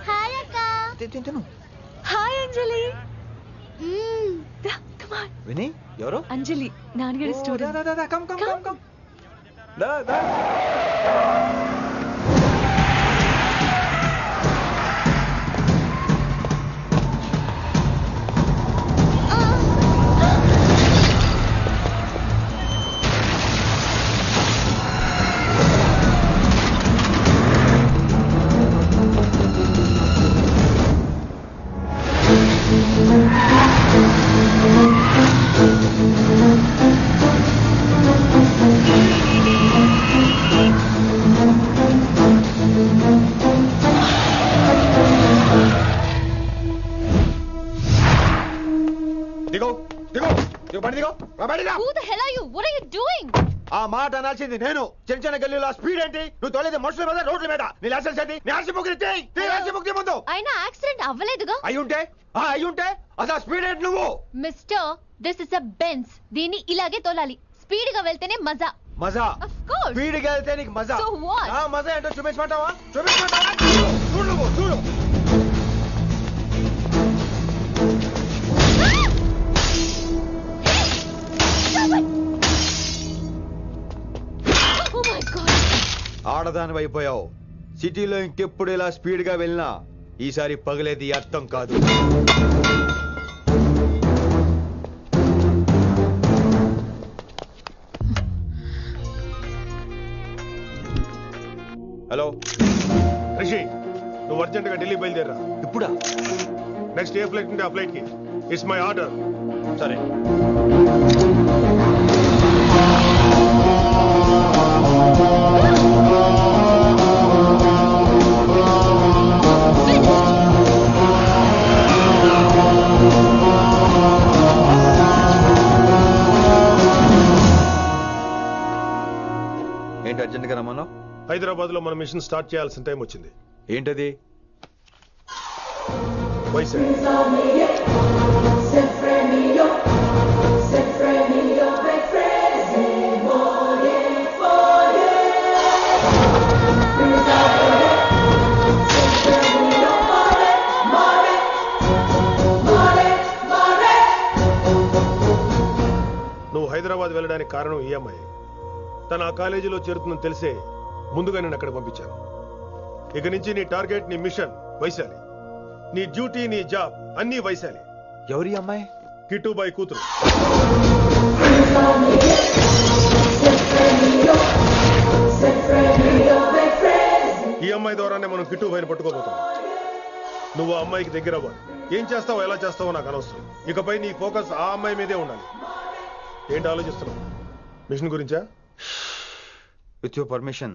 Hi అక్క. తిను. Hi అంజలి. విని ఎవరు? అంజలి నాన్నగారి స్టూడెంట్. కమ్. ఆ మాట అనాల్సింది నేను. చిన్న చిన్న గల్లీలో స్పీడ్ ఏంటి? నువ్వు తోలేది మనుషుల మీద, రోడ్ల మీద. నీ లైసెన్స్ ఏంటి? నీ ఆర్సీ బుక్ ఇచ్చేయ్ ముందు. అయినా యాక్సిడెంట్ అవ్వలేదుగా. అయ్యుంటే అసలు స్పీడ్ ఏంటి నువ్వు? Mister, this is a Benz. దీన్ని ఇలాగే తోలాలి. స్పీడ్ గా వెళ్తేనే మజా. స్పీడ్ గా వెళ్తే నీకు మజా. So what? మజా ఏంటో చూపించమంటావా? చూడు. Oh my God. ఆడదాని అయిపోయావు. సిటీలో ఇంకెప్పుడు ఇలా స్పీడ్ గా వెళ్ళినా ఈసారి పగలేది అర్థం కాదు. హలో రిషి, నువ్వు అర్జెంట్ గా ఢిల్లీ బయలుదేరా. ఇప్పుడా? నెక్స్ట్ ఏ ఫ్లైట్ ఉంటే ఆ ఫ్లైట్ కి. It's my order. సరే. ఏంటి అర్జెంట్ గా రమ్మన్నా? హైదరాబాద్ లో మన మిషన్ స్టార్ట్ చేయాల్సిన టైం వచ్చింది. ఏంటది? నువ్వు హైదరాబాద్ వెళ్ళడానికి కారణం ఈ అమ్మాయి. తను ఆ కాలేజీలో చేరుతుందని తెలిసే ముందుగా నేను అక్కడ పంపించాను. ఇక నుంచి నీ టార్గెట్, నీ మిషన్ వైశాలి. నీ డ్యూటీ, నీ జాబ్ అన్నీ వైశాలి. ఎవరి అమ్మాయి? కిట్టుబాయి కూతురు. ఈ అమ్మాయి ద్వారానే మనం కిట్టుబాయిని పట్టుకోబోతున్నాం. నువ్వు ఆ అమ్మాయికి దగ్గర అవ్వాలి. ఏం చేస్తావో ఎలా చేస్తావో నాకు అనవసరం. ఇకపై నీ ఫోకస్ ఆ అమ్మాయి మీదే ఉండాలి. ఏంటి ఆలోచిస్తున్నావు? మిషన్ గురించా? విత్ యువర్ పర్మిషన్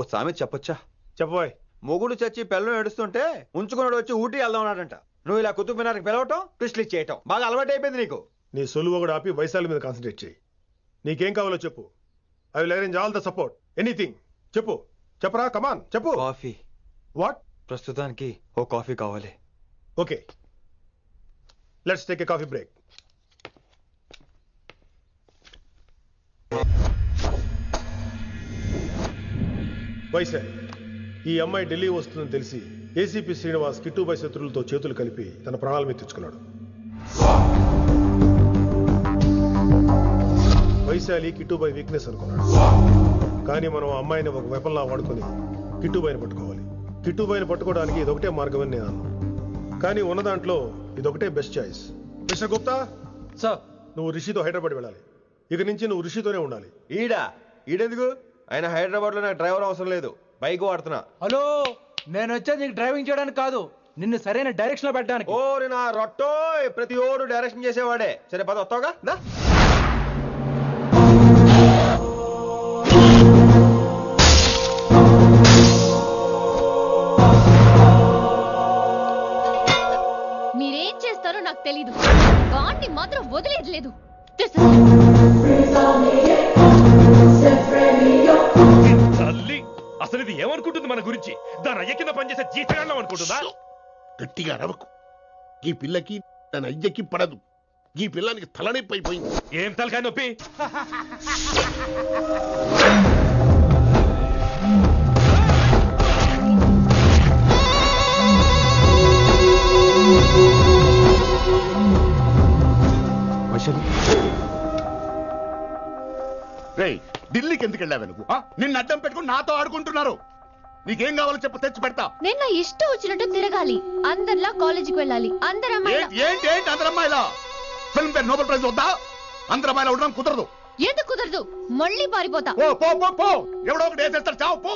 ఓ సామెత చెప్పొచ్చా? చెప్పబాయ్. మొగుడు చచ్చి పిల్లలు ఏడుస్తుంటే ఉంచుకున్నాడు వచ్చి ఊటీ వెళ్దామన్నాడంట. నువ్వు ఇలా కుతుబ్ మినార్కి పిలవటం, ట్విస్ట్లు చేయటం బాగా అలవాటు అయిపోయింది నీకు. నీ సొలువు కూడా ఆపి వైశాలి మీద కాన్సన్ట్రేట్ చేయి. నీకేం కావాలో చెప్పు. I will arrange all the support. Anything చెప్పరా. కమాన్ చెప్పు. కాఫీ. వాట్? ప్రస్తుతానికి ఓ కాఫీ కావాలి. Okay, let's take a coffee break. Vaishali, ఈ అమ్మాయి ఢిల్లీ వస్తుందని తెలిసి ఏసీపీ శ్రీనివాస్ కిట్టుబాయి శత్రులతో చేతులు కలిపి తన ప్రాణాల మీద తెచ్చుకున్నాడు. వైశాలి కిట్టుబాయి వీక్నెస్ అనుకున్నాడు. కానీ మనం ఆ అమ్మాయిని ఒక వెపన్లా వాడుకొని కిట్టుబాయిని పట్టుకోవాలి. కిట్టుబాయిని పట్టుకోవడానికి ఇదొకటే మార్గమని నేను అన్నాను. కానీ ఉన్న దాంట్లో ఇదొకటే best choice. Mister Gupta sir, నువ్వు రిషితో హైదరాబాద్ వెళ్ళాలి. ఇక నుంచి నువ్వు రిషితోనే ఉండాలి. ఈడెందుకు? ఆయన హైదరాబాద్ లో నాకు డ్రైవర్ అవసరం లేదు, బైక్ వాడుతున్నా. హలో, నేను వచ్చేది నీకు డ్రైవింగ్ చేయడానికి కాదు, నిన్ను సరైన డైరెక్షన్ లో పెట్టడానికి. ఓరి నా రొట్టో, ప్రతి ఓడు డైరెక్షన్ చేసేవాడే. సరే పద, వస్తావుగా? మీరేం చేస్తారో నాకు తెలీదు. వాడిని మాత్రం వదిలేదు లేదు. అసలు ఇది ఏమనుకుంటుంది మన గురించి? దాని అయ్య కింద పనిచేసే జీతగాళ్ళం అనుకుంటుందా? గట్టిగా అరవకు. ఈ పిల్లకి తన అయ్యకి పడదు. ఈ పిల్లానికి తలనొప్పి అయిపోయింది. ఏం తలకాయ నొప్పి? ఎక్కడికి వెళ్ళావు నువ్వు నిన్ను అడ్డం పెట్టుకుని నాతో ఆడుకుంటున్నారు. నీకేం కావాలో చెప్పు, తెచ్చి పెడతా. నేను నా ఇష్టం వచ్చినట్టు తిరగాలి, అందరిలా కాలేజీకి వెళ్ళాలి, అందరు ఏంటి అందరు అమ్మాయిలా? ఫిల్మ్ పేరు నోబెల్ ప్రైజ్ వద్దా? అందరు అమ్మాయిలా ఉండడం కుదరదు. ఎందుకు కుదరదు? మళ్ళీ పారిపోతా. పో ఎవడో ఒకటి వేసేస్తాడు, చావు పో.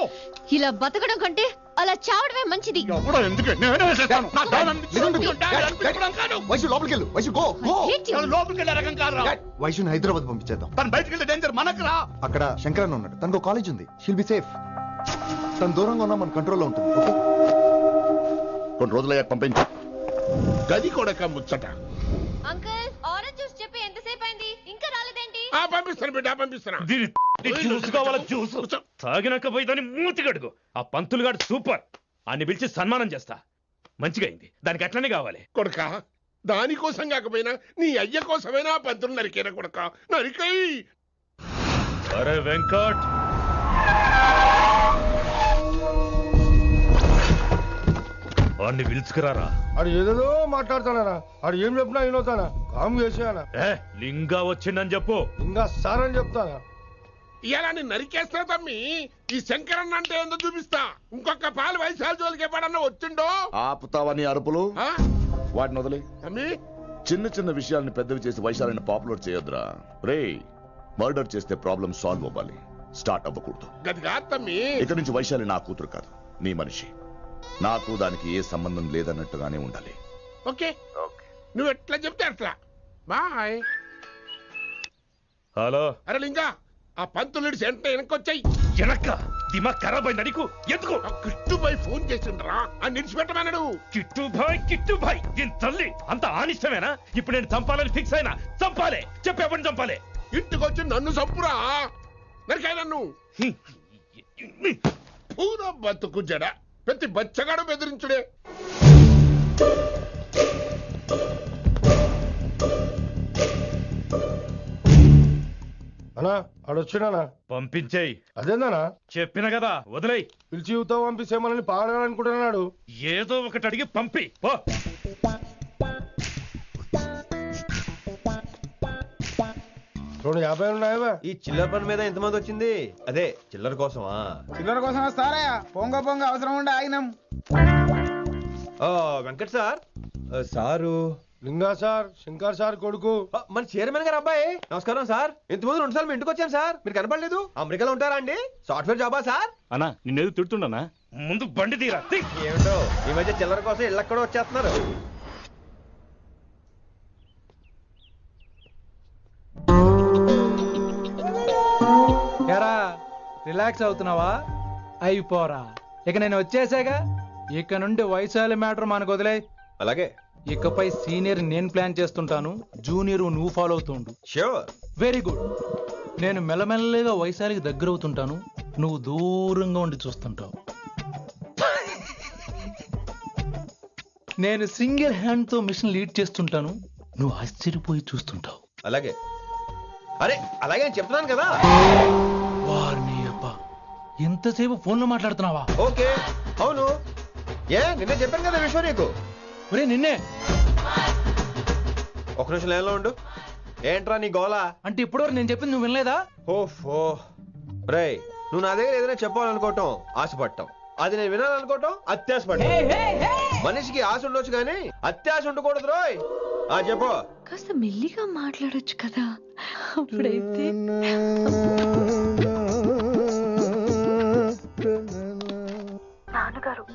ఇలా బతకడం కంటే అలా చావడమే మంచిది. ఎవడో ఎందుకు నేనే వేసేస్తాను. నా డాన్ అనిపించుకోవడం కాదు. వైశు లోపలికి వెళ్ళు. Vaishu go go. Hate you. తను లోపలికి వెళ్ళే రకం కాదురా. వైశుని హైదరాబాద్ పంపించేద్దాం. తను బయటికి వెళ్తే డేంజర్ మనకు రా. అక్కడ శంకరన్ ఉన్నాడు, తనకు కాలేజ్ ఉంది, షీల్ బి సేఫ్. తను దూరంగా ఉన్నా మన కంట్రోల్లో ఉంటుంది. ఓకే, కొన్ని రోజులయ్యాక పంపించు. గది కొడక ముచ్చట. అంకుల్, ఆరెంజ్ జ్యూస్ చెప్పి ఎంతసేపు అయింది, ఇంకా రాలేదేంటి? పంపిస్తాను బిడ్డ, పంపిస్తున్నా. జ్యూస్ కావాలా? జ్యూస్ తాగినాక పోయి దాన్ని మూతి కడుగు. ఆ పంతులు గాడు సూపర్, అన్ని పిలిచి సన్మానం చేస్తా. మంచిగా అయింది, దానికి అట్లనే కావాలి. కొడక దానికోసం కాకపోయినా నీ అయ్య కోసమైనా పంతులు నరికేనా కొడక, నరికై. అరే వెంకట్, వాడిని పిలుచుకురారా. ఆడు ఏదేదో మాట్లాడతానా, ఆడు ఏం చెప్పినా వినవుతానా, కామ్ చేసానా. లింగా వచ్చిందని చెప్పు. ఇంకా సార్ అని చెప్తానా. ఇలా నేను నరికేస్తా తమ్మి. ఈ శంకరన్న అంటే ఏందో చూపిస్తా. ఇంకొక పాలు వయసాల జోలికి ఎప్పుడన్నా వచ్చిండో ఆపుతావని అరుపులు ఆ? వాటిని వదిలే. తమ్మి చిన్న చిన్న విషయాల్ని పెద్దవి చేసి వైశాలని పాపులర్ చేయొద్దురా. రే, మర్డర్ చేస్తే ప్రాబ్లం సాల్వ్ అవ్వాలి, స్టార్ట్ అవ్వకూడదు. గది కాదు తమ్మి. ఇక నుంచి వైశాలి నా కూతురు కాదు, నీ మనిషి. నాకు దానికి ఏ సంబంధం లేదన్నట్టుగానే ఉండాలి. ఓకే నువ్వు ఎట్లా చెప్తే అట్లా. బాయ్. హలో. అరే లింగా, ఆ పంతులుడి సెంటర్ వెనకొచ్చాయి. వెనక్క దిమాగ్ ఖరాబ్ అయింది నీకు. ఎందుకు? కిట్టుబాయ్ ఫోన్ చేసిండ్రా, అని నిడిచిపెట్టమన్నాడు. కిట్టుబాయ్ దీని తల్లి అంత ఆనిష్టమేనా? ఇప్పుడు నేను చంపాలని ఫిక్స్ అయినా. చంపాలే, చెప్పేపని చంపాలే. ఇంటికొచ్చి నన్ను చంపురా, నరికాయ నన్ను. పూరా బతుకు జడ, ప్రతి బచ్చగాడు బెదిరించుడే. అన్నా ఆడొచ్చినా పంపించేయి. అదేందనా చెప్పిన కదా, వదిలేయ్. పిలిచి యువత పంపిస్తే మనల్ని పాడాలనుకుంటున్నాడు. ఏదో ఒకటి అడిగి పంపి పో. రెండు 50 ఉన్నాయా? ఈ చిల్లర పని మీద ఎంతమంది వచ్చింది? అదే చిల్లర కోసమా? చిల్లర కోసం వస్తారా? పొంగ అవసరం ఉండే ఆగినాం. వెంకట్ సార్. సారు లింగా సార్, శంకర్ సార్ కొడుకు. మన చైర్మన్ గారు అబ్బాయి. నమస్కారం సార్. ఇంతకుముందు 2 సార్లు మీ ఇంటికి వచ్చాను సార్, మీరు కనపడలేదు. అమెరికాలో ఉంటారా అండి? సాఫ్ట్వేర్ జాబా సార్? అన్నా నిన్నేది తిడుతుండనా? ముందు బండి తీరా. ఏమిటో ఈ మధ్య చిల్లర కోసం ఇళ్ళక్కడ వచ్చేస్తున్నారు. ఎరా రిలాక్స్ అవుతున్నావా? అయిపోరా, ఇక నేను వచ్చేసాగా. ఇక నుండి వైశాలి మ్యాటర్ మనకు వదిలే. అలాగే. ఇకపై సీనియర్ నేను ప్లాన్ చేస్తుంటాను, జూనియర్ నువ్వు ఫాలో అవుతుండు. ష్యూర్. Very good. నేను మెల్లమెల్లగా వైశాలికి దగ్గర అవుతుంటాను, నువ్వు దూరంగా ఉండి చూస్తుంటావు. నేను సింగిల్ హ్యాండ్ తో మిషన్ లీడ్ చేస్తుంటాను, నువ్వు ఆశ్చర్యపోయి చూస్తుంటావు. అలాగే. అరే అలాగే అని చెప్తున్నాను కదా. వారిని అబ్బా, ఎంతసేపు ఫోన్ లో మాట్లాడుతున్నావా? ఓకే. అవును, నిన్నే చెప్పాను కదా విషయం నీకు. ఒరే నిన్నే. ఒక నిమిషం లైన్లో ఉండు. ఏంట్రా నీ గోలా? అంటే ఇప్పటివరకు నేను చెప్పింది నువ్వు వినలేదా? ఓఫో రే, నువ్వు నా దగ్గర ఏదైనా చెప్పాలనుకోవటం ఆశపడటం, అది నేను వినాలనుకోవటం అత్యాశపడటం. మనిషికి ఆశ ఉండొచ్చు కానీ అత్యాశ ఉండకూడదు రోయ్. చెప్పు. కాస్త మెల్లిగా మాట్లాడొచ్చు కదా, అప్పుడైతే.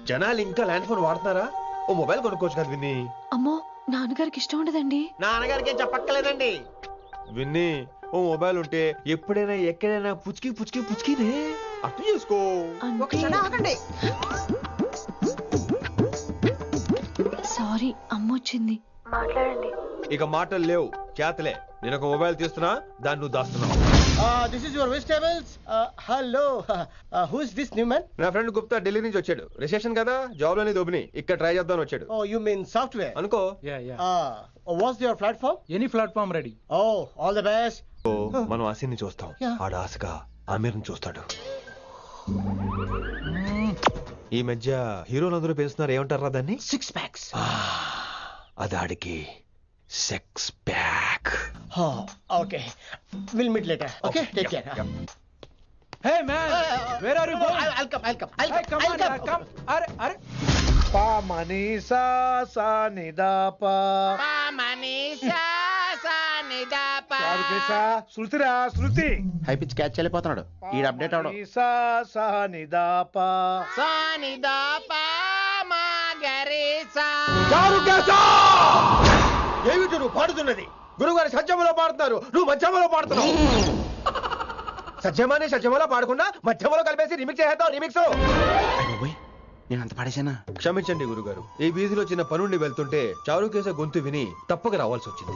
జనాలు ఇంకా ల్యాండ్ ఫోన్ వాడుతున్నారా? ఓ మొబైల్ కొనుక్కోవచ్చు కదా విన్ని. అమ్మో, నాన్నగారికి ఇష్టం ఉండదండి. నాన్నగారికి ఏం చెప్పక్కర్లేదండి. విన్ని, ఓ మొబైల్ ఉంటే ఎప్పుడైనా ఎక్కడైనా పుచ్చుకినే అర్థం చేసుకో. సారీ, అమ్మొచ్చింది. మాట్లాడండి. ఇక మాటలు లేవు, చేతలే. నేను ఒక మొబైల్ తీస్తున్నా, దాన్ని నువ్వు దాస్తున్నావు. This is your vegetables. Hello. Who's this new man? నా ఫ్రెండ్ గుప్తా ఢిల్లీ నుంచి వచ్చాడు. రిసెప్షన్ కదా, జాబ్ లోని దొబ్బిని ఇక్కడ ట్రై చేద్దామని వచ్చాడు. Oh, you mean software? అనుకో. What's your platform? Any platform ready. Oh, all the best. మనం ఆసిని చూస్తాం, ఆడ ఆశగా ఆమీర్ని చూస్తాడు. ఈ మధ్య హీరోలందరూ పెంచుతున్నారు, ఏమంటారా దాన్ని? 6 packs. అదాడికి sex pack. Oh, okay. We'll meet later. Okay, take care. Hey man where are you going I'll come. Hey, come on, yaar, come. అరే పా మనీసా సా నిదా పా శృతిరా శృతి హై పిచ్ క్యాచ్ వెళ్ళిపోతున్నాడు ఈ అప్డేట్ అవడం మనీసా సా నిదా పా ఏమిటి నువ్వు పాడుతున్నది? గురుగారు సత్యములో పాడుతున్నారు, నువ్వు మధ్యమలో పాడుతున్నావు. సత్యమాని సత్యములో పాడకుండా మధ్యమలో కలిపేసి రిమిక్స్ చేసేద్దాం. రిమిక్స్ నేను అంత పాడేశానా? క్షమించండి గురుగారు, ఈ వీధిలో చిన్న పనుండి వెళ్తుంటే చారుకేశ గొంతు విని తప్పక రావాల్సి వచ్చింది.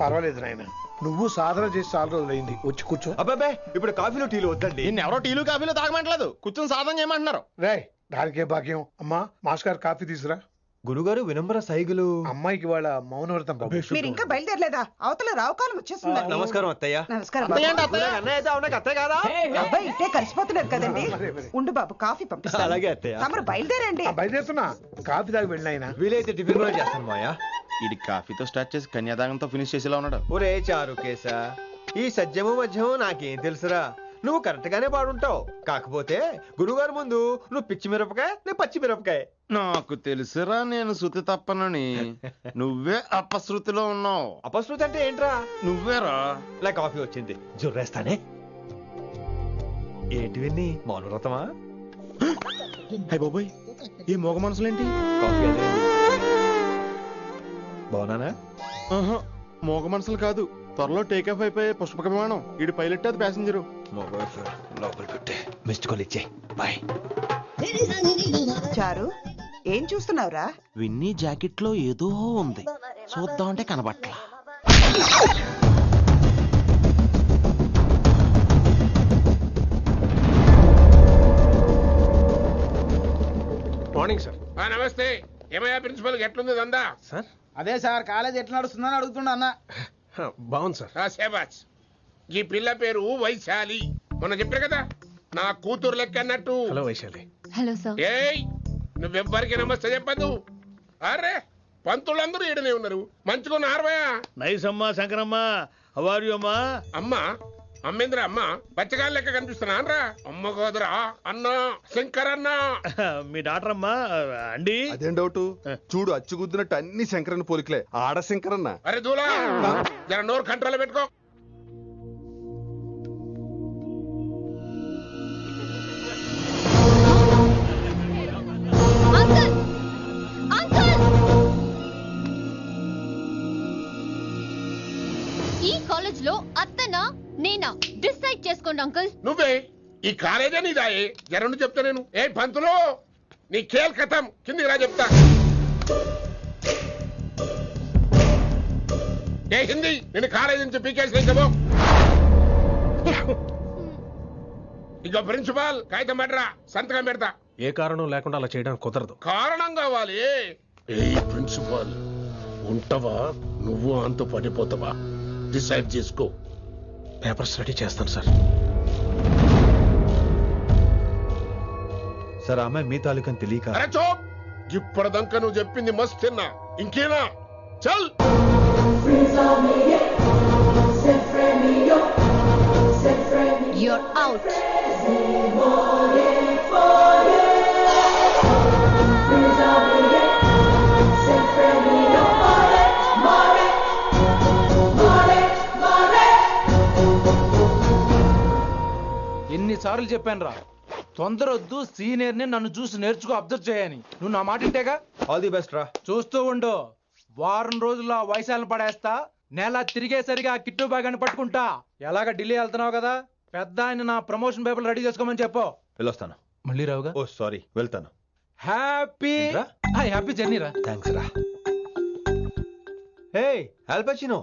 పర్వాలేదు నాయన, నువ్వు సాధన చేసి చాలా రోజులైంది, వచ్చి కూర్చో. అబ్బాబే ఇప్పుడు కాఫీలు టీలు వద్దండి. నిన్ను ఎవరో టీలు కాఫీలు తాగమంటలేదు, కూర్చొని సాధన చేయమంటున్నారు. రే దానికే భాగ్యం. అమ్మా మాస్ గారు కాఫీ తీసురా. గురుగారు వినమ్ర సైగులు. అమ్మాయికి వాళ్ళ మౌనవ్రతం బాబు. మీరు ఇంకా బయలుదేరలేదా? అవతల రావుకాలం వచ్చేస్తుంది. నమస్కారం అత్తయ్య. నమస్కారం. అన్నయ్య అయితే అవునా అత్తయ్య కాదా? అబ్బాయి ఇట్టే కలిసిపోతున్నారు కదండి. ఉండు బాబు కాఫీ పంపిస్తాను. అలాగే అత్తయ్య. తమరు బయలుదేరండి. బయలుదేరుతున్నా, కాఫీ తాగి వెళ్ళినాయన. వీలైతే టిఫిన్ కూడా చేస్తాను మాయా. ఇది కాఫీతో స్టార్ట్ చేసి కన్యాదానంతో ఫినిష్ చేసేలా ఉన్నాడు. ఒరే చారుకేశ, ఈ సత్యము మధ్యము నాకేం తెలుసురా? నువ్వు కరెక్ట్ గానే పాడుంటావు, కాకపోతే గురుగారు ముందు నువ్వు పిచ్చి మిరపకాయ, నేను పచ్చి మిరపకాయ. నాకు తెలుసురా నేను శృతి తప్పనని. నువ్వే అపశృతిలో ఉన్నావు. అపశృతి అంటే ఏంట్రా? నువ్వేరా. ఇలా కాఫీ వచ్చింది, జుర్రేస్తానే. ఏంటి విన్ని మౌనవ్రతమా? హై బాబోయ్, ఈ మోగ మనసులేంటి? కాఫీ అదే. బాగున్నానా? మోగ మనసులు కాదు, త్వరలో టేకాఫ్ అయిపోయే పుష్పక విమానం. ఈడు పైలట్, అది ప్యాసింజరు. లోపల పెట్టే మిస్డ్ కాల్ ఇచ్చే. బాయ్. చారు ఏం చూస్తున్నావురా? విన్నీ జాకెట్ లో ఏదో ఉంది, చూద్దామంటే కనబట్లా. Morning sir. నమస్తే. ఏమయ్యా ప్రిన్సిపల్ ఎట్లుంది దందా? సార్ అదే సార్ కాలేజ్ ఎట్లా నడుస్తుందని అడుగుతున్నా అన్న. బాగుంది సార్. శేబాజ్. ఈ పిల్ల పేరు వైశాలి. మొన్న చెప్పారు కదా నా కూతురు లెక్క అన్నట్టు. హలో వైశాలి. Hello sir. ఏయ్ నువ్వెవ్వరికి నమస్తే చెప్పదు. అరే పంతులందరూ ఈడనే ఉన్నారు, మంచుకున్న ఆర్వయా. నైస్ అమ్మా శంకరమ్మ. హౌ ఆర్ యు అమ్మా? అమ్మా అమ్మేంద్ర అమ్మ బచ్చగాళ్ళ లెక్క కనిపిస్తున్నా అనరా? అమ్మ కాదురా అన్న, శంకర్ అన్న. మీ డాక్టర్ అమ్మా అండి. అదేం డౌట్? చూడు అచ్చుగుద్దినట్టు అన్ని శంకరన్న పోలికలే. ఆడ శంకరన్న. అరే దూలా జర నోరు కంట్రోల్ పెట్టుకో. అంకుల్ అంకుల్, ఈ కాలేజ్ లో అత్తనా నేనా డిసైడ్ చేసుకోండి అంకుల్. నువ్వే ఈ కాలేజే నీదాయే. జరండు చెప్తా నేను. ఏ పంతులు నీ ఖేల్ కథం, కిందికి రా చెప్తా. ఏ హిందీ నేను కాలేజీ నుంచి పీకేసి చెప్పు. ఇక ప్రిన్సిపాల్ కాగితం పెట్టరా, సంతకం పెడతా. ఏ కారణం లేకుండా అలా చేయడానికి కుదరదు. కారణం కావాలి. ఏ ప్రిన్సిపాల్ ఉంటావా నువ్వు అంత పడిపోతావా? డిసైడ్ చేసుకో. పేపర్ స్టడీ చేస్తాను సార్. సార్ అమ్మాయి మీ తాలూకని తెలియక. అరే చోప్, ఇప్పటిదాకా నువ్వు చెప్పింది మస్తు తిన్నా, ఇంకేనా? చల్. You're out. ఎన్నిసార్లు చెప్పాను రా, తొందరొద్దు, సీనియర్ ని నన్ను చూసి నేర్చుకో, అబ్జర్వ్ చేయని. నువ్వు నా మాట ఇంటేగా? ఆల్ ది బెస్ట్ రా. చూస్తూ ఉండు, వారం రోజుల్లో వైశాలను పడేస్తా. నెల తిరిగేసరిగా కిట్టు బాగాని పట్టుకుంటా. ఎలాగ ఢిల్లీ వెళ్తున్నావు కదా, పెద్ద ఆయన నా ప్రమోషన్ పేపర్ రెడీ చేసుకోమని చెప్పు. వెళ్ళొస్తాను. మళ్ళీ రావుగా? ఓ సారీ, వెళ్తాను. హ్యాపీ హ్యాపీ జర్నీ రా. థ్యాంక్స్ రా. హే ఆల్పచినో,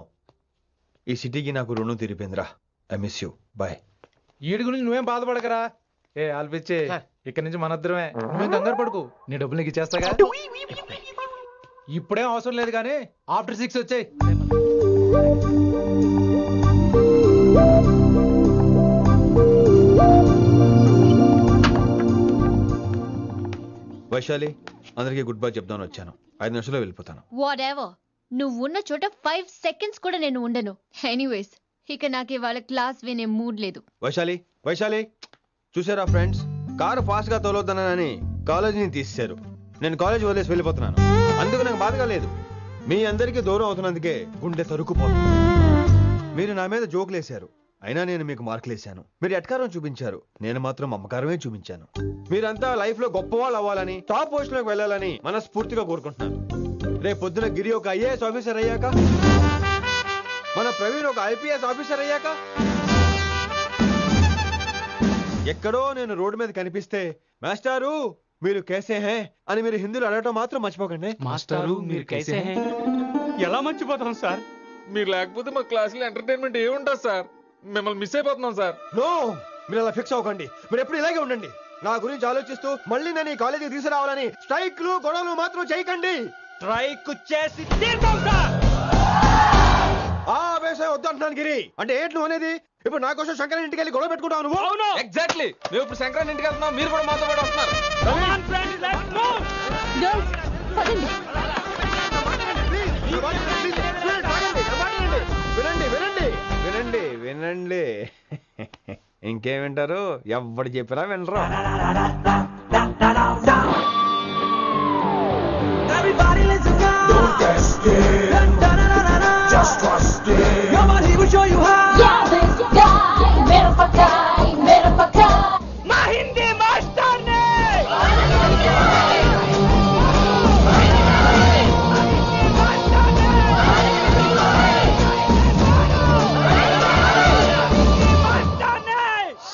ఈ సిటీకి నాకు రుణం తీరిపోయిందిరా. I miss you. బాయ్. వీడి గురించి నువ్వేం బాధపడకరా. ఏ ఆల్పిచ్చే, ఇక్కడి నుంచి మనద్దరమే. నువ్వేం కంగారు పడుకు, నీ డబ్బులు నీకు ఇచ్చేస్తాగా. ఇప్పుడేం అవసరం లేదు కానీ ఆఫ్టర్ 6 వచ్చాయి. వైశాలి, అందరికీ గుడ్ బై చెప్దామని వచ్చాను. 5 నిమిషాల్లో వెళ్ళిపోతాను. వాట్ ఎవర్, నువ్వు ఉన్న చోట 5 సెకండ్స్ కూడా నేను ఉండను. ఎనీవేస్, ఇక నాకు ఇవాళ క్లాస్ వినే మూడ్ లేదు. వైశాలి వైశాలి చూసారా ఫ్రెండ్స్, కారు ఫాస్ట్ గా తోలొద్దనని కాలేజీని తీసేశారు. నేను కాలేజ్ వదిలేసి వెళ్ళిపోతున్నాను. అందుకు నాకు బాధగా లేదు. మీ అందరికీ దూరం అవుతున్నందుకే గుండె తరుక్కుపోతుంది. మీరు నా మీద జోకులేశారు, అయినా నేను మీకు మార్కులేశాను. మీరు ఎట్కారం చూపించారు, నేను మాత్రం అమ్మకారమే చూపించాను. మీరంతా లైఫ్ లో గొప్ప వాళ్ళు అవ్వాలని, టాప్ పొజిషన్ లోకి వెళ్ళాలని మనస్ఫూర్తిగా కోరుకుంటున్నాను. రేపు పొద్దున గిరి ఒక ఐఏఎస్ ఆఫీసర్ అయ్యాక, మన ప్రవీణ్ ఒక ఐపీఎస్ ఆఫీసర్ అయ్యాక, ఎక్కడో నేను రోడ్డు మీద కనిపిస్తే మాస్టారు మీరు కేసే హే అని మీరు హిందీలో అడగటం మాత్రం మర్చిపోకండి. మాస్టారు మీరు కైసే హై? ఎలా మర్చిపోతాం సార్? మీరు లేకపోతే మా క్లాసులో ఎంటర్టైన్మెంట్ ఏముంటుంది సార్? మిమ్మల్ని మిస్ అయిపోతున్నాం సార్. నో, మీరు అలా ఫిక్స్ అవ్వకండి. మీరు ఎప్పుడు ఇలాగే ఉండండి. నా గురించి ఆలోచిస్తూ మళ్ళీ నేను ఈ కాలేజీకి తీసుకురావాలని స్ట్రైక్లు గొడవలు మాత్రం చేయకండి. స్ట్రైక్ చేసి తీర్థం సార్. ఆ వ్యవసాయం వద్దంటున్నాను గిరి. అంటే ఏంటి నువ్వు అనేది? ఇప్పుడు నా కోసం శంకరన్ ఇంటికి వెళ్ళి గొడవ పెట్టుకుంటావు నువ్వు? అవును, ఎగ్జాక్ట్లీ. మేము ఇప్పుడు శంకరన్ ఇంటికి వెళ్తున్నాం, మీరు కూడా మాతో పాటు వస్తున్నారు. వినండి వినండి వినండి వినండి. ఇంకేం వింటారు? ఎవడు చెప్పినా వినరు.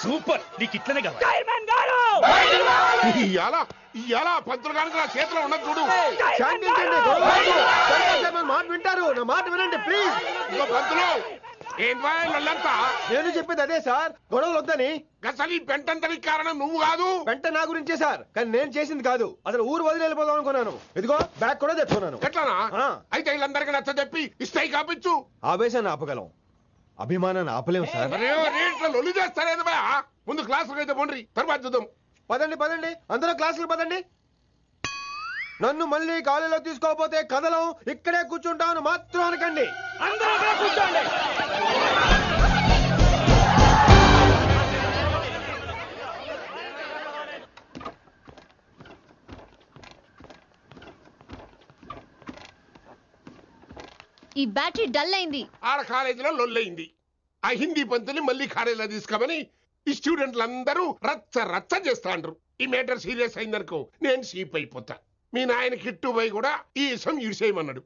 సూపర్, నీకు ఇట్లనే కావాలి. ఇవాళ పంతులు కనుక నా చేతిలో ఉన్నది చూడు. శాంతించండి, గొడవ వద్దు. శంకర్ సార్ నా మాట వింటారు. నా మాట వినండి ప్లీజ్. ఇంకో పంతులు ఏం వాళ్ళంతా నేను చెప్పేది అదే సార్, గొడవలు వద్దని. అసలు ఈ పెంటంతనికి కారణం నువ్వు కాదు. వెంట నా గురించే సార్, కానీ నేను చేసింది కాదు. అసలు ఊరు వదిలి వెళ్ళిపోదాం అనుకున్నాను. ఇదిగో బ్యాగ్ కూడా తెచ్చుకున్నాను. ఎట్లానా? అయితే వీళ్ళందరికీ నచ్చ చెప్పి ఇస్తాయి కాపించు. ఆవేశాన్ని ఆపగలం, అభిమానాన్ని ఆపలేము సార్. రేట్ల లొల్లి చేస్తారేది బా. ముందు క్లాసులకు అయితే పోండి, తర్వాత చూద్దాం. పదండి పదండి, అందరూ క్లాసులకు పదండి. నన్ను మళ్ళీ కాలేజీలో తీసుకోకపోతే కదలం, ఇక్కడే కూర్చుంటాను మాత్రం అనకండి. అందరూ అక్కడ కూర్చోండి. ఈ బ్యాటరీ డల్ అయింది. ఆడ కాలేజీలో లొల్లయింది. ఆ హిందీ పంతుని మళ్ళీ కాలేజీలో తీసుకోమని ఈ స్టూడెంట్లందరూ రచ్చ రచ్చ చేస్తాండ్రు. ఈ మేటర్ సీరియస్ అయిందనుకో నేను సీప్ అయిపోతా. మీ నాయన కిట్టు పోయి కూడా ఈ విషయం ఇడిసేయమన్నాడు.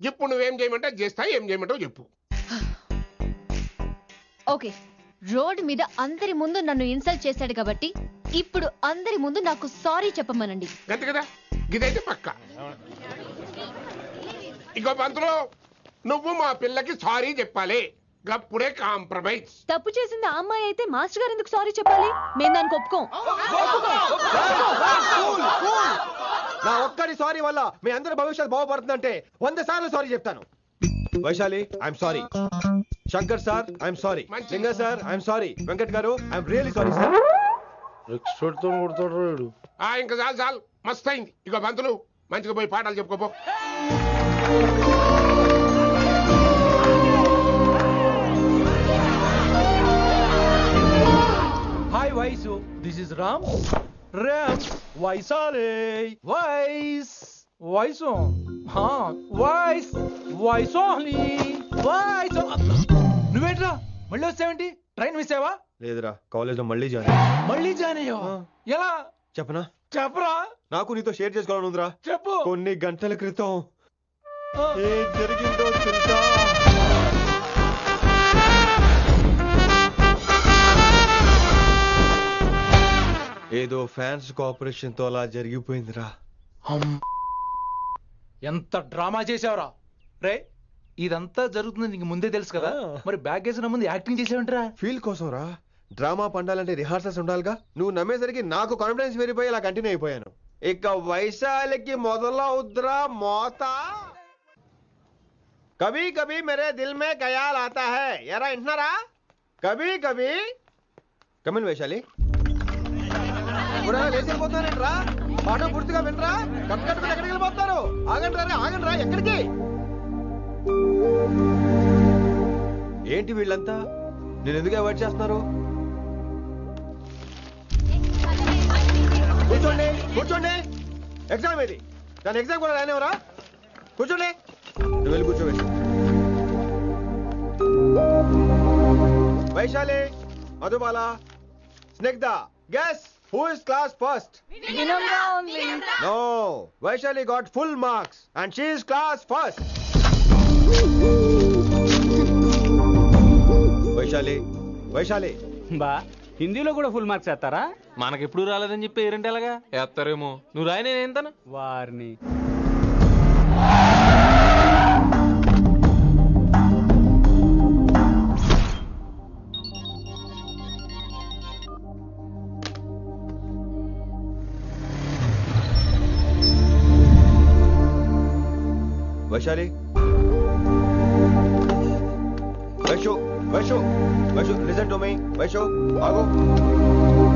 ఇప్పుడు నువ్వేం చేయమంటే చేస్తా, ఏం చేయమంటావు చెప్పు. ఓకే, రోడ్ మీద అందరి ముందు నన్ను ఇన్సల్ట్ చేశాడు కాబట్టి ఇప్పుడు అందరి ముందు నాకు సారీ చెప్పమనండి. గంత కదా, గిదైతే పక్క. ఇంకో పంతులు, నువ్వు మా పిల్లకి సారీ చెప్పాలి. గప్పుడే కాంప్రమైజ్. తప్పు చేసింది ఆ అమ్మాయి అయితే మాస్టర్ గారు ఎందుకు సారీ చెప్పాలి? మేము దానికి ఒప్పుకోం. నా ఒక్కడి సారీ వల్ల మీ అందరి భవిష్యత్తు బాగుపడుతుందంటే 100 సార్లు సారీ చెప్తాను. Vaishali, I'm sorry. Shankar sir, I'm sorry. Singer sir, I'm sorry. Venkat గారు, ఐఎమ్ రియల్లీ సారీ సార్. ఇంకా చాలు చాలు, మస్త్ అయింది. ఇగో పంతులు, మంచిగా పోయి పాఠాలు చెప్పుకోపో. Hi Vaishu, this is Ram. Ram వైసాలే. వైస్ వైసు, వైస్ వైసోహ్లీ వైస్. నువ్వేంట్రా మళ్ళీ వచ్చావేంటి? ట్రైన్ మిస్ అయ్యావా? లేదురా, కాలేజ్ లో మళ్ళీ జాయిన్. మళ్ళీ జాయిన్ అయ్యావా? ఎలా చెప్పనా? చెప్పరా. నాకు నీతో షేర్ చేసుకోవాలని ఉందిరా. చెప్పు. కొన్ని గంటల క్రితం ఏం జరిగిందో తెలుసా? ఏదో ఫ్యాన్స్ కోఆపరేషన్ తో అలా జరిగిపోయిందిరా. ఎంత డ్రామా చేసావురా రే. ఇదంతా జరుగుతుంది నీకు ముందే తెలుసు కదా, మరి బ్యాగ్ వేసిన ముందు యాక్టింగ్ చేసావంటరా? ఫీల్ కోసం రా. డ్రామా పండాలంటే రిహార్సల్స్ ఉండాలిగా. నువ్వు నమ్మేసరికి నాకు కాన్ఫిడెన్స్ పెరిగిపోయి ఇలా కంటిన్యూ అయిపోయాను. ఇక వైశాలికి మొదలవుద్రా మోత. కభీ కభీ మేరే దిల్ మే ఖయాల్ ఆతా హై. ఎరా వింటున్నారా? కభీ కభీ. కమిన్ వైశాలి. లేచిపోతానంట్రా, పాఠం పూర్తిగా వినరా? కట్టుకట్టుకుని ఎక్కడికి వెళ్ళిపోతారు? ఆగండి రా, ఆగండి రా. ఎక్కడికి? ఏంటి వీళ్ళంతా నేను ఎందుకు అవాయిడ్ చేస్తున్నారు? ఎగ్జామ్ ఏది? దాని ఎగ్జామ్ కూడా రానివరా? కూర్చోండి. నువ్వు వెళ్ళి కూర్చో Vaishu. Vaishali, Madhubala, Snigdha, guess who is class first? Vinamra only. No, Vaishali got full marks and she is class first. Vaishali బా హిందీలో కూడా ఫుల్ మార్క్స్ వేస్తారా? మనకెప్పుడు రాలేదని చెప్పి ఏరంటే ఎలాగా వేస్తారేమో. నువ్వు రాయి, నేను ఏంతను వారిని Vaishali, Vaishu listen to me. Vaishu ఆగు.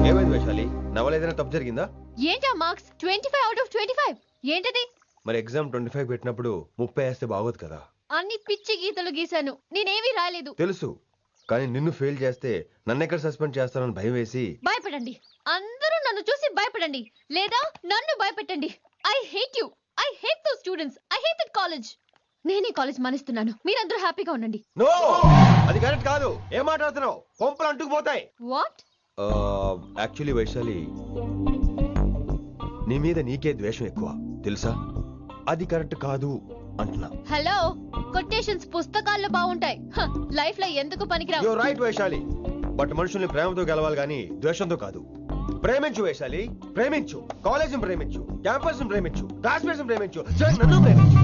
ఏమైంది వైశాలి? నవల ఏదైనా తప్పు జరిగిందా? ఏంటా మార్క్స్ 25 out of 25? ఏంటది? మరి ఎగ్జామ్ 25 పెట్టినప్పుడు 30 వేస్తే బాగోదు కదా? అన్ని పిచ్చి గీతలు గీశాను, నేనేమీ రాలేదు. తెలుసు, కానీ నిన్ను ఫెయిల్ చేస్తే నన్ను ఎక్కడ సస్పెండ్ చేస్తానని భయం వేసి. భయపడండి, అందరూ నన్ను చూసి భయపడండి, లేదా నన్ను భయపెట్టండి. I hate you, I hate those students, I hate that college. నేనే కాలేజ్ మానేస్తున్నాను, మీరందరూ హ్యాపీగా ఉండండి. నో, అది కరెక్ట్ కాదు. ఏం మాట్లాడుతున్నావు? కొంపలు అంటుకుపోతాయి. వాట్? యాక్చువల్లీ వైశాలి, నీ మీద నీకే ద్వేషం ఎక్కువ తెలుసా? అది కరెక్ట్ కాదు అంటున్నా. హలో, కొటేషన్స్ పుస్తకాల్లో బాగుంటాయి, లైఫ్ లో ఎందుకు పనికిరావు. యు రైట్ వైశాలి, బట్ మనుషుల్ని ప్రేమతో గెలవాలి గానీ ద్వేషంతో కాదు. ప్రేమించు వైశాలి, ప్రేమించు. కాలేజీని ప్రేమించు, క్యాంపస్ ప్రేమించు, క్లాస్మేట్స్ ప్రేమించు, నన్ను ప్రేమించు.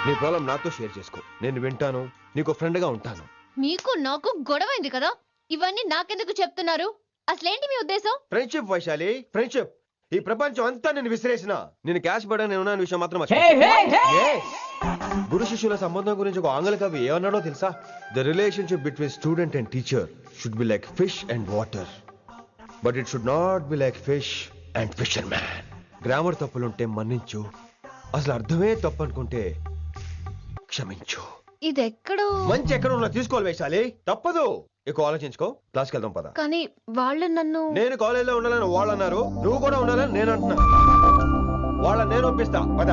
నీ ప్రాబ్లం నాతో షేర్ చేసుకో, నేను వింటాను, నీకు ఫ్రెండ్ గా ఉంటాను. మీకు నాకు గొడవైంది కదా, ఇవన్నీ నాకెందుకు చెప్తున్నారు? అసలేంటి మీ ఉద్దేశం? Friendship Vaishali, friendship. ఈ ప్రపంచం అంతా నేను విసిరేసిన నేను క్యాష్ పడని ఉన్న విషయం మాత్రం గురు శిష్యుల సంబంధం గురించి ఒక ఆంగ్ల కవి ఏమన్నాడో తెలుసా? The relationship between student and teacher should be like fish and water, but it should not be like fish and fisher man. Grammar తప్పులుంటే మన్నించు, అసలు అర్థమే తప్పు అనుకుంటే క్షమించు. ఇది ఎక్కడో మంచి ఎక్కడ ఉన్నా తీసుకోవాలి వైశాలి, తప్పదు. ఎక్కువ ఆలోచించుకో, క్లాస్కి వెళ్దాం పద. కానీ వాళ్ళు నన్ను, నేను కాలేజీలో ఉండాలని వాళ్ళు అన్నారు, నువ్వు కూడా ఉండాలని నేను అంటున్నా. వాళ్ళని నేను ఒప్పిస్తా, పద.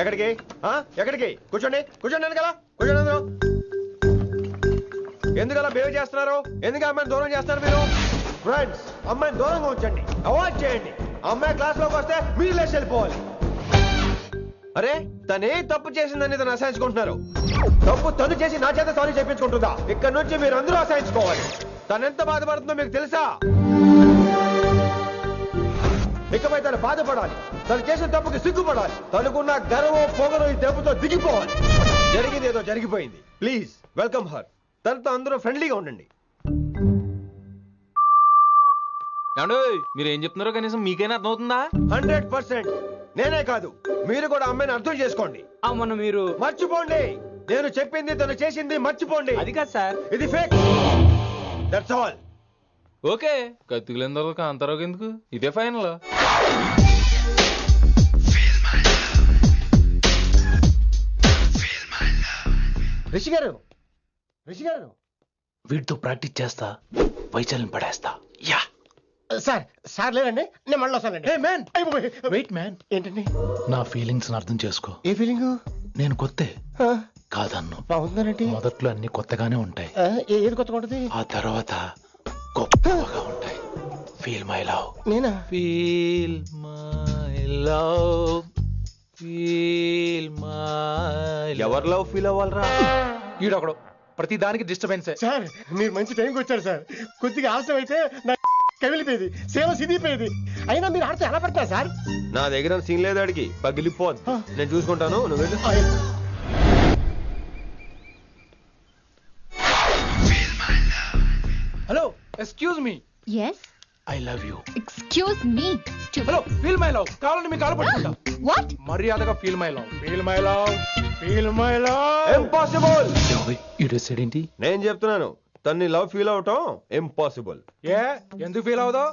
ఎక్కడికి? ఎక్కడికి? కూర్చోండి, కూర్చోండి కదా, కూర్చోండి అందరూ. ఎందుకలా బిహేవ్ చేస్తున్నారు? ఎందుకు అమ్మాయిని దూరం చేస్తారు మీరు? ఫ్రెండ్స్, అమ్మాయిని దూరంగా ఉంచండి, అవాయిడ్ చేయండి. అమ్మాయి క్లాస్ లోకి వస్తే మీరు లేచి వెళ్ళిపోవాలి. అరే, తనే తప్పు చేసిందని తను అసహించుకుంటున్నారు. తప్పు తను చేసి నా చేత సారీ చెప్పించుకుంటుందా? ఇక్కడ నుంచి మీరు అందరూ అసహించుకోవాలి. తనెంత బాధపడుతుందో మీకు తెలుసా? ఇకపై తను బాధపడాలి, తను చేసిన తప్పుకి సిగ్గుపడాలి, తనకున్న గర్వం పొగరు ఈ దెబ్బతో దిగిపోవాలి. జరిగింది ఏదో జరిగిపోయింది. Please welcome her. తనతో అందరూ ఫ్రెండ్లీగా ఉండండి. మీరు ఏం చెప్తున్నారో కనీసం మీకైనా అర్థమవుతుందా? 100%. నేనే కాదు, మీరు కూడా అమ్మాయిని అర్థం చేసుకోండి. అవును, మీరు మర్చిపోండి. నేను చెప్పింది తను చేసింది మర్చిపోండి. అది కాదు సార్, ఇది ఫేక్. That's all. ఓకే, కత్తిలేని తర్వాత అంతరావు ఎందుకు? ఇదే ఫైనల్. రిషి గారు, రిషి గారు, వీటితో ప్రాక్టీస్ చేస్తా, వైశాలిని పడేస్తా. యా సార్, సార్ లేదండి, నేను మళ్ళీ వస్తానండి. వెయిట్ మ్యాన్, ఏంటండి? నా ఫీలింగ్స్ అర్థం చేసుకో. ఏ ఫీలింగ్? నేను కొత్తే కాదన్ను. బాగుందండి. మొదట్లో అన్ని కొత్తగానే ఉంటాయి, ఏది కొత్తగా ఉంటుంది? ఆ తర్వాత గొప్పగా ఉంటాయి. Feel my love. నేనా? Feel my love, feel my. ఎవరి లవ్ ఫీల్ అవ్వాలరా? ఈడొకడు ప్రతి దానికి డిస్టర్బెన్స్. సార్, మీరు మంచి టైంకి వచ్చారు సార్. కొద్దిగా ఆలస్యం అయితే నా కమిలిపోయేది, సేవ సిదిపోయేది. అయినా మీరు ఆడితే ఎలా పడతారు సార్? నా దగ్గర సీన్ లేదు, అడిగి పగిలిపోదు. నేను చూసుకుంటాను, నువ్వు వెళ్ళు. Hello, excuse me. yes, I love you. excuse me. Hello, feel my love. కావాలని మీ కాలు పట్టుకుంటా. what? మర్యాదగా feel my love, feel my love, feel my love. Impossible. ఏంటి? నేను చెప్తున్నాను, తన్ని లవ్ ఫీల్ అవటం ఇంపాసిబుల్. ఏ, ఎందుకు ఫీల్ అవుదో?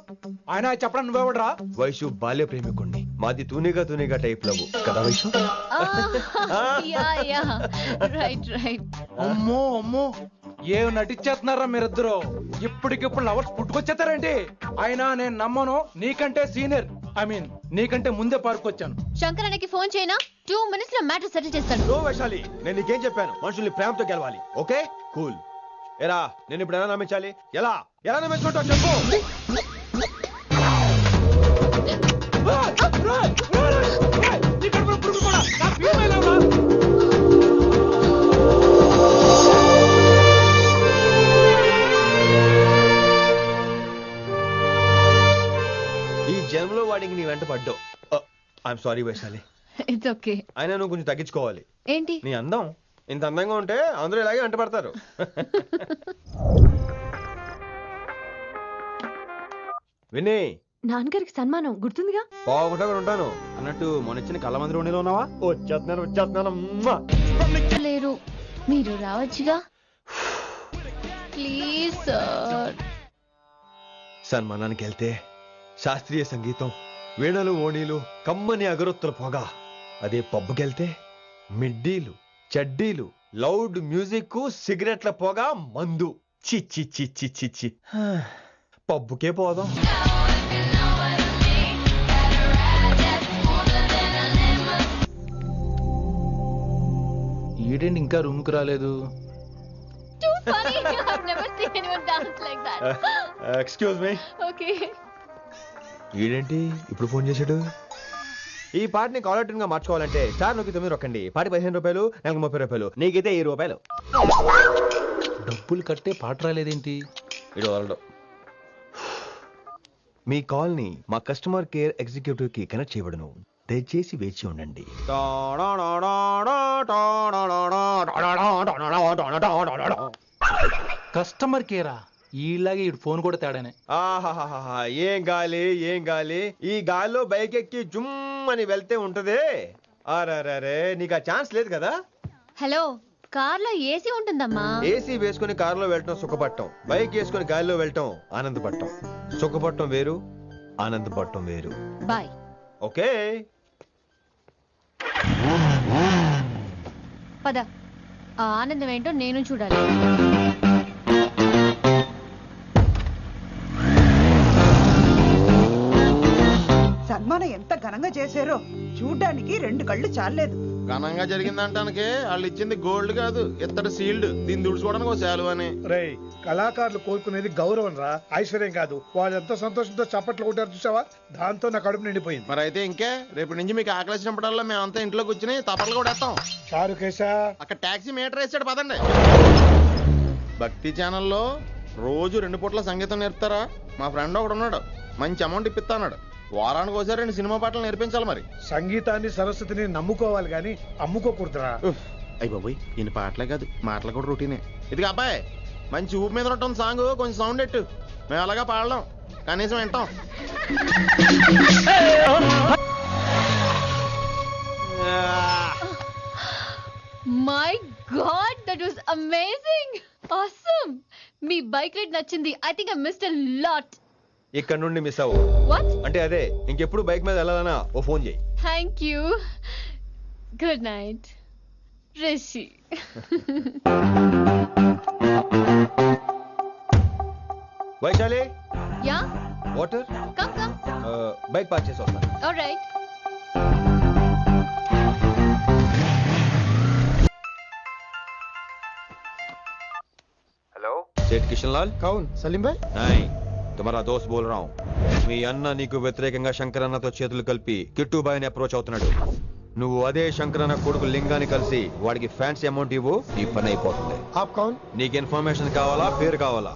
ఆయన చెప్పడం నువ్వెవడరా? వైషు బాల్య ప్రేమికుణ్ణి, మాది తూనిగా తూనిగా టైప్ లవ్ కదా వైషు? yeah, right. అమ్మో అమ్మో, ఏం నటించేస్తున్నారా మీరిద్దరు? ఇప్పటికిప్పుడు లవర్స్ పుట్టుకొచ్చేస్తారేంటి? అయినా నేను నమ్మను. నీకంటే సీనియర్, ఐ మీన్ నీకంటే ముందే పార్కొచ్చాను. శంకరానికి ఫోన్ చేయనా? 2 minutes లో మ్యాటర్ సెటిల్ చేస్తాను. నో వైశాలి, నేను నీకేం చెప్పాను? మనుషుల్ని ప్రేమతో గెలవాలి. Okay cool. ఎరా నేను ఇప్పుడు ఎలా నమ్మించాలి? ఎలా ఎలా నమ్మించుకుంటావు చెప్పు. ఈ జన్మలో వాడికి నీ వెంట పడ్డావు. I'm sorry Vaishali. It's okay. అయినా నువ్వు కొంచెం తగ్గించుకోవాలి. ఏంటి? నీ అందం ఇంత అందంగా ఉంటే అందరూ ఇలాగే వెంట పడతారు. విని నాన్నగారికి సన్మానం గుర్తుందిగా? బాగుంటా ఉంటాను అన్నట్టు మొన్న కళ్ళ మందిరం ఉండేలో ఉన్నావా? వచ్చేస్తున్నాను. లేరు, మీరు రావచ్చుగా. Please sir. సన్మానానికి వెళ్తే శాస్త్రీయ సంగీతం, వీణలు, ఓణీలు, కమ్మని అగరొత్తుల పొగ. అదే పబ్బుకెళ్తే మిడ్డీలు, చడ్డీలు, లౌడ్ మ్యూజిక్, సిగరెట్ల పొగ, మందు. చిచ్చి చిచ్చి చిచ్చి. పబ్బుకే పోదాం. ఈడేంటి ఇంకా రూమ్ కు రాలేదు? Too funny. I've never seen anyone dance like that. Excuse me. Okay. ఈడేంటి ఇప్పుడు ఫోన్ చేశాడు? ఈ పాటని కాలర్ ట్యూన్ గా మార్చుకోవాలంటే స్టార్ నొక్కి 9 రొక్కండి. పాటి 15 రూపాయలు, నాకు 30 రూపాయలు, నీకైతే 10 రూపాయలు. డబ్బులు కట్టే పాట రాలేదేంటి? ఇడు వరల్డ్. మీ కాల్ ని మా కస్టమర్ కేర్ ఎగ్జిక్యూటివ్ కి కనెక్ట్ చేయబడును. దయచేసి వేచి ఉండండి. కస్టమర్ కేరా? ఈలాగే ఇటు ఫోన్ కూడా తేడానే. ఆహాహాహా, ఏం గాలి ఏం గాలి. ఈ గాలిలో బైక్ ఎక్కి జుమ్ అని వెళ్తే ఉంటదే. అరే నీకు ఆ ఛాన్స్ లేదు కదా. హలో, కార్లో ఏసీ ఉంటుందమ్మా. ఏసీ వేసుకుని కారులో వెళ్ళటం సుఖపట్టం, బైక్ వేసుకుని గాలిలో వెళ్ళటం ఆనందపట్టం. సుఖపట్టం వేరు, ఆనందపట్టం వేరు. బాయ్. ఓకే పద, ఆ ఆనందం ఏంటో నేను చూడాలి. సన్మానం ఎంత ఘనంగా చేశారో చూడ్డానికి 2 కళ్ళు చాలేదు. ఘనంగా జరిగిందంటానికి వాళ్ళు ఇచ్చింది గోల్డ్ కాదు, ఇత్తడి సీల్డ్. దీన్ని దుడుచుకోవడానికి ఒక శాలువ అని. రేయ్, కళాకారులు కోరుకునేది గౌరవం రా, ఐశ్వర్యం కాదు. వాళ్ళు ఎంతో సంతోషంతో చప్పట్లు కొట్టారు చూసావా, దాంతో నా కడుపు నిండిపోయింది. మరి అయితే ఇంకే రేపటి నుంచి మీకు ఆకలి వచ్చినప్పుడల్లా మేమంతా ఇంట్లో కూర్చుని తప్పట్లు కూడా వేస్తాం. చారు కేశా, అక్కడ టాక్సీ మీటర్ వేసాడు పదండి. భక్తి ఛానల్లో రోజు 2 పూట్ల సంగీతం నేర్పుతారా? మా ఫ్రెండ్ ఒకడు ఉన్నాడు, మంచి అమౌంట్ ఇప్పిస్తాడు. వారానికి ఒకసారి 2 సినిమా పాటలు నేర్పించాలి. మరి సంగీతాన్ని సరస్వతిని నమ్ముకోవాలి గాని అమ్ముకోకూడదురా. అయ్యి బాబోయ్, ఈయన పాటలే కాదు మాటలు కూడా రొటీనే. ఇదిగా అబ్బాయి, మంచి ఊపు మీద ఉంటుంది సాంగ్, కొంచెం సౌండ్ ఎట్టు. మేము అలాగా పాడలేం, కనీసం వింటాం. My god, that was amazing. Awesome. మీ బైక్ రైడ్ నచ్చింది. I think I missed a lot. ఇక్కడ నుండి మిస్ అవ్వు. వాట్? అంటే అదే, ఇంకెప్పుడు బైక్ మీద వెళ్ళాలన్నా ఓ ఫోన్ చేయి. Thank you. Good night Rishi. Vaishali, yeah, water. Come come. Bike park చేసి వస్తాను. ఆల్రైట్. हेलो, सेठ किशनलाल. कौन? सलीम भाई? नहीं, तुम्हारा दोस्त बोल रहा हूँ. మీ అన్న నీకు వ్యతిరేకంగా శంకరన్నతో చేతులు కలిపి కిట్టుబాయిని అప్రోచ్ అవుతున్నాడు. నువ్వు అదే శంకరన్న కొడుకు లింగాన్ని కలిసి వాడికి ఫ్యాన్సీ అమౌంట్ ఇవ్వు, నీ పని అయిపోతుంది. आप कौन? నీకు ఇన్ఫర్మేషన్ కావాలా, పేరు కావాలా?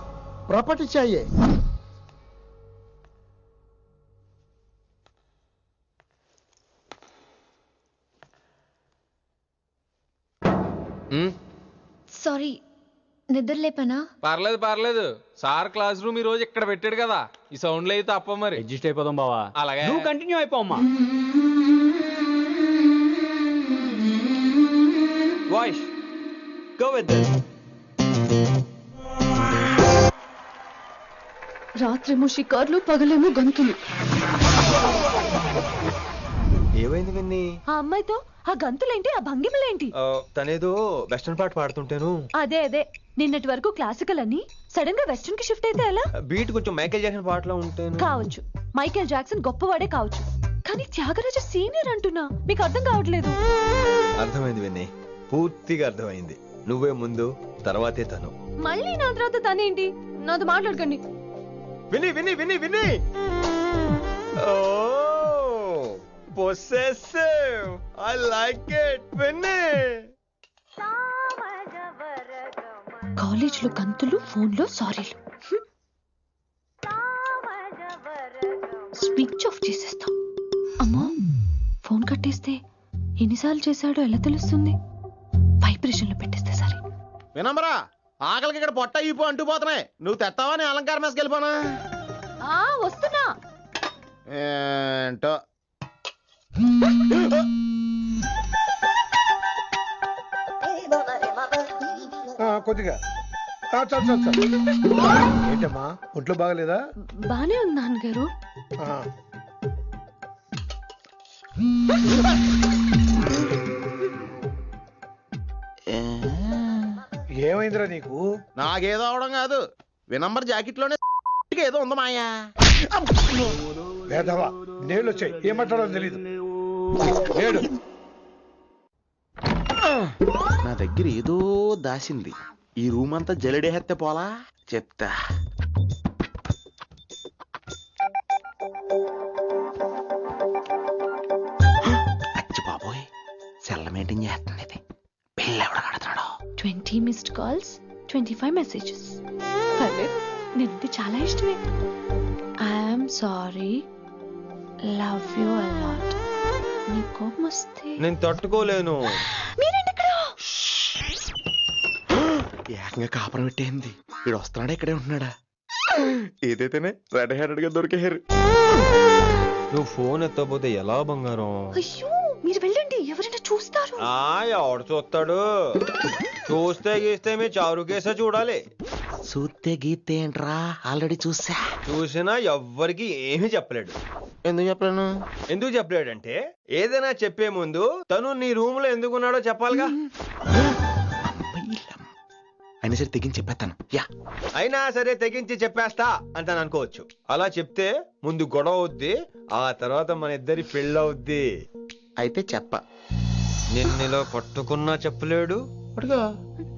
प्रॉपर्टी चाहिए. సారీ, నిద్ర లేపనా? పర్లేదు పర్లేదు. సార్ క్లాస్ రూమ్ ఈ రోజు ఇక్కడ పెట్టాడు కదా, ఈ సౌండ్లు అయితే తప్ప మరి అడ్జస్ట్ అయిపోదాం బావా. అలాగే నువ్వు కంటిన్యూ అయిపోమ్మా. Voice go with this. రాత్రేమో షికార్లు, పగలేమో గంతులు. ఏమైంది విన్ని? ఆ అమ్మాయితో ఆ గంతులేంటి, ఆ భంగిమలేంటి? తనేదో వెస్టర్న్ పాట పాడుతుంటేను. అదే నిన్నటి వరకు క్లాసికల్ అని సడన్ గా వెస్టర్న్ కి షిఫ్ట్ అయితే ఎలా? బీట్ కొంచెం మైకేల్ జాక్సన్ పాటలో ఉంటాను. కావచ్చు, మైకేల్ జాక్సన్ గొప్పవాడే కావచ్చు, కానీ త్యాగరాజ సీనియర్ అంటున్నా. మీకు అర్థం కావట్లేదు. అర్థమైంది విన్ని, పూర్తిగా అర్థమైంది. నువ్వే ముందు, తర్వాతే తను. మళ్ళీ నా తర్వాత తనేంటి? నాతో మాట్లాడకండి. విని విని విని విని possessive. I like it. విని కాలేజ్ లో గంతులు, ఫోన్ లో సారీలు. స్విచ్ ఆఫ్ చేసేస్తాం. అమ్మో, ఫోన్ కట్టేస్తే ఎన్నిసార్లు చేశాడో ఎలా తెలుస్తుంది? వైబ్రేషన్ లో పెట్టేస్తే సరే. వినమ్రా, ఆకలికి ఇక్కడ పొట్ట ఈపు అంటుపోతున్నాయి. నువ్వు తెస్తావా? నేను అలంకారం వేసుకెళ్ళిపోనా? వస్తున్నా. ఏంటో కొద్దిగా చాలు. ఏంటమ్మా, ఒంట్లో బాగలేదా? బానే ఉంది నాన్నగారు. ఏమైందిరా నీకు? నాకేదో అవడం కాదు, వినంబర్ జాకెట్ లోనే ఏదో ఉంది మాయా. లేదవా, నేళ్ళు వచ్చాయి, ఏం మాట్లాడాలో తెలీదు. లేడు, నా దగ్గర ఏదో దాసింది. ఈ రూమ్ అంతా జలిడేహెత్తే పోలా చెప్తా. అచ్చి బాబోయ్, సెల్ల మెయింటైన్ చేస్తుంది ఇది. పిల్ల ఎవడ కడుతున్నాడు? 20 మిస్డ్ కాల్స్, 25 మెసేజెస్. పర్లేదు, నేనంటే చాలా ఇష్టమే. I'm sorry, love you a lot. నీ కోపం వస్తే నేను తట్టుకోలేను. ఏకంగా కాపురం పెట్టేంది. వీడు వస్తున్నాడా, ఇక్కడే ఉంటున్నాడా? ఏదైతేనే రెడ్ హ్యాండెడ్ గా దొరికారు. నువ్వు ఫోన్ ఎత్తపోతే ఎలా బంగారం? అయ్యో, మీరు వెళ్ళండి, ఎవరైనా చూస్తారు. ఎవడు చూస్తాడు? చూస్తే గీస్తే మీ చారు కేసే చూడాలి. చూస్తే గీతే ఏంట్రా, ఆల్రెడీ చూసినా ఎవ్వరికి ఏమీ చెప్పలేడు. ఎందుకు చెప్పలేడంటే, ఏదైనా చెప్పే ముందు తను నీ రూమ్ లో ఎందుకున్నాడో చెప్పాలిగా. అయినా సరే తెగించి చెప్పేస్తాను. అయినా సరే తెగించి చెప్పేస్తా అంటాను అనుకోవచ్చు. అలా చెప్తే ముందు గొడవ అవుద్ది, ఆ తర్వాత మన ఇద్దరి పెళ్ళవుద్ది. అయితే చెప్ప. నిన్నెలా పట్టుకున్నా చెప్పలేడు,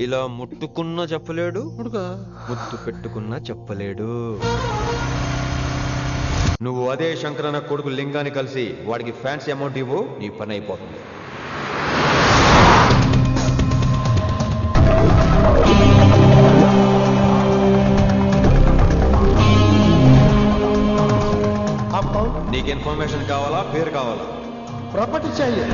ఇలా ముట్టుకున్నా చెప్పలేడు, ముద్దు పెట్టుకున్నా చెప్పలేడు. నువ్వు అదే శంకరన్న కొడుకు లింగాన్ని కలిసి వాడికి ఫ్యాన్సీ అమౌంట్ ఇవ్వు, నీ పని అయిపోతుంది. నీకు ఇన్ఫర్మేషన్ కావాలా, పేరు కావాలా? ప్రాపర్టీ चाहिए.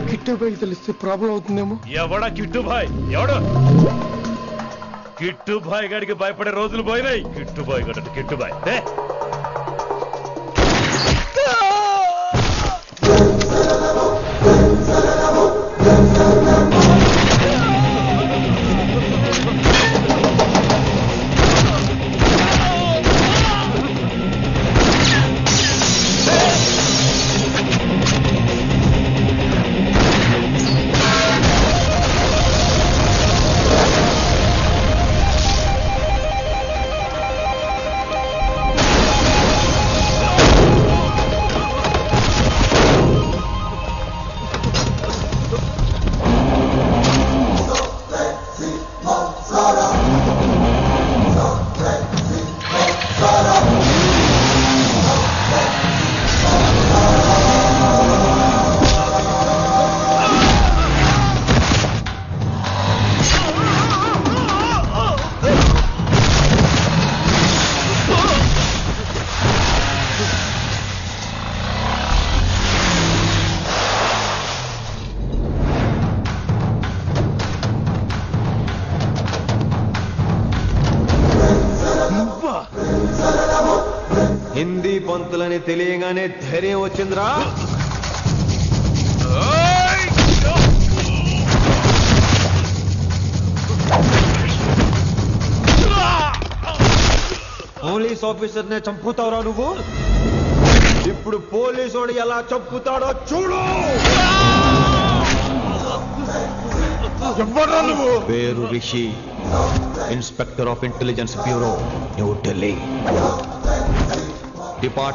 కిట్టుబాయ్ తెలిస్తే ప్రాబ్లం అవుతుందేమో. ఎవడా కిట్టుబాయ్? ఎవడు? కిట్టుబాయ్ గారికి భయపడే రోజులు పోయినాయి. కిట్టుబాయ్ గడ కిట్టుబాయ్ హిందీ పంతులని తెలియగానే ధైర్యం వచ్చిందిరా. పోలీస్ ఆఫీసర్ నే చంపుతావురా నువ్వు? ఇప్పుడు పోలీసోడు ఎలా చంపుతాడో చూడు. ఎవరా నువ్వు? పేరు Rishi, inspector of intelligence bureau, new Delhi. Department